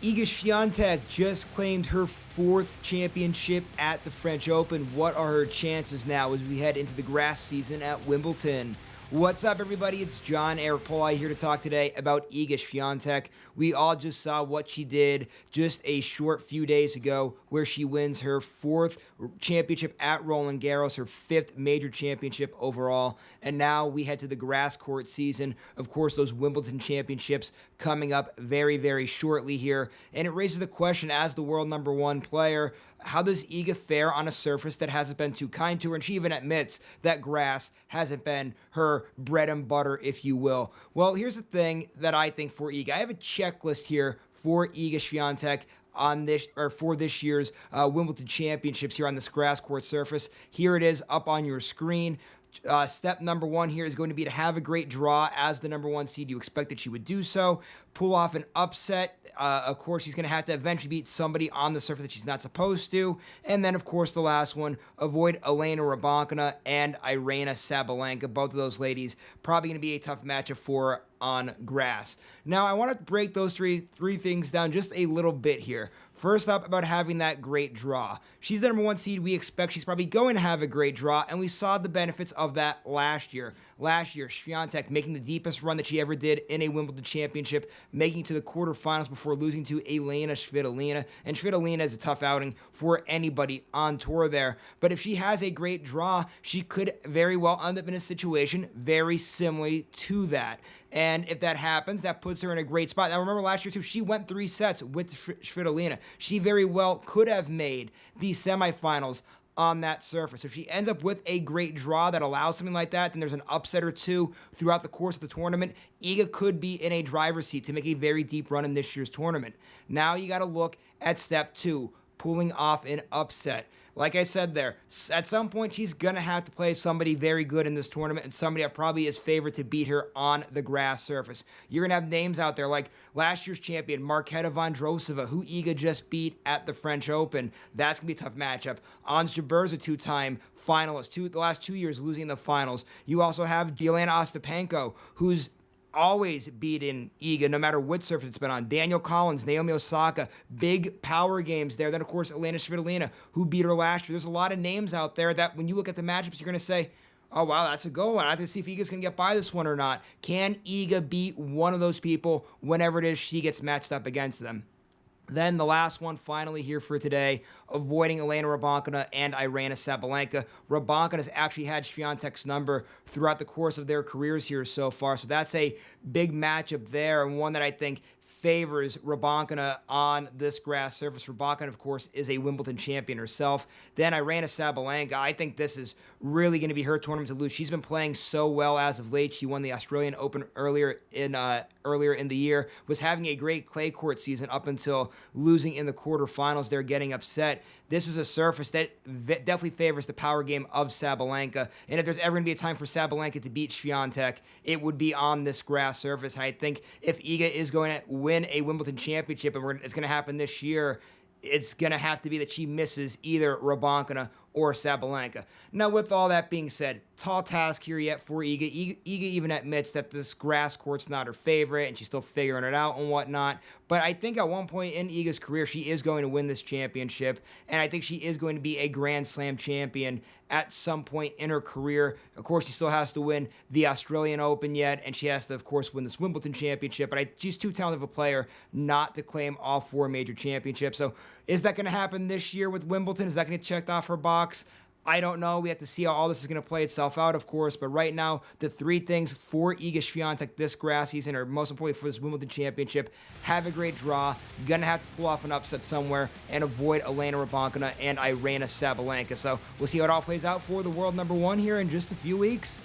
Iga Swiatek just claimed her fourth championship at the French Open. What are her chances now as we head into the grass season at Wimbledon? What's up, everybody? It's John Eric Polai here to talk today about Iga Swiatek. We all just saw what she did just a short few days ago, where she wins her fourth championship at Roland Garros, her fifth major championship overall. And now we head to the grass court season. Of course, those Wimbledon Championships coming up very, very shortly here. And it raises the question, as the world number one player, how does Iga fare on a surface that hasn't been too kind to her? And she even admits that grass hasn't been her bread and butter, if you will. Well, here's the thing that I think for Iga. I have a checklist here for Iga Swiatek on this, or for this year's Wimbledon Championships here on this grass court surface. Here it is up on your screen. Step number one here is going to be to have a great draw as the number one seed. You expect that she would do so. Pull off an upset. Of course, she's going to have to eventually beat somebody on the surface that she's not supposed to. And then, of course, the last one, avoid Elena Rybakina and Aryna Sabalenka. Both of those ladies probably going to be a tough matchup for her on grass. Now, I want to break those three things down just a little bit here. First up, about having that great draw. She's the number one seed. We expect she's probably going to have a great draw, and we saw the benefits of that last year. Last year, Swiatek making the deepest run that she ever did in a Wimbledon championship, making to the quarterfinals before losing to Elena Svitolina. And Svitolina is a tough outing for anybody on tour there. But if she has a great draw, she could very well end up in a situation very similar to that. And if that happens, that puts her in a great spot. Now, remember last year, too, she went 3 sets with Svitolina. She very well could have made the semifinals on that surface. So if she ends up with a great draw that allows something like that, then there's an upset or two throughout the course of the tournament. Iga could be in a driver's seat to make a very deep run in this year's tournament. Now you got to look at step two, pulling off an upset. Like I said there, at some point she's going to have to play somebody very good in this tournament and somebody that probably is favored to beat her on the grass surface. You're going to have names out there like last year's champion, Marketa Vondrousova, who Iga just beat at the French Open. That's going to be a tough matchup. Ons Jabeur, a two-time finalist, the last 2 years losing in the finals. You also have Jelena Ostapenko, who's always beaten Iga, no matter what surface it's been on. Daniel Collins, Naomi Osaka, big power games there. Then, of course, Elena Svitolina, who beat her last year. There's a lot of names out there that when you look at the matchups, you're going to say, oh, wow, that's a good one. I have to see if Iga's going to get by this one or not. Can Iga beat one of those people whenever it is she gets matched up against them? Then the last one finally here for today, avoiding Elena Rybakina and Aryna Sabalenka. Rybakina has actually had Swiatek's number throughout the course of their careers here so far, so that's a big matchup there, and one that I think favors Rybakina on this grass surface. Rybakina, of course, is a Wimbledon champion herself. Then Aryna Sabalenka, I think this is really going to be her tournament to lose. She's been playing so well as of late. She won the Australian Open earlier in the year, was having a great clay court season up until losing in the quarterfinals. They're getting upset. This is a surface that definitely favors the power game of Sabalenka. And if there's ever going to be a time for Sabalenka to beat Swiatek, it would be on this grass surface. And I think if Iga is going to win a Wimbledon championship, and it's going to happen this year, it's going to have to be that she misses either Rybakina or Sabalenka. Now, with all that being said, tall task here yet for Iga. Iga even admits that this grass court's not her favorite, and she's still figuring it out and whatnot. But I think at one point in Iga's career, she is going to win this championship, and I think she is going to be a Grand Slam champion at some point in her career. Of course, she still has to win the Australian Open yet, and she has to, of course, win this Wimbledon championship. But she's too talented of a player not to claim all 4 major championships. So is that going to happen this year with Wimbledon? Is that going to get checked off her box? I don't know. We have to see how all this is going to play itself out, of course. But right now, the 3 things for Iga Swiatek this grass season, or most importantly for this Wimbledon championship, have a great draw. You're going to have to pull off an upset somewhere and avoid Elena Rybakina and Aryna Sabalenka. So we'll see how it all plays out for the world number one here in just a few weeks.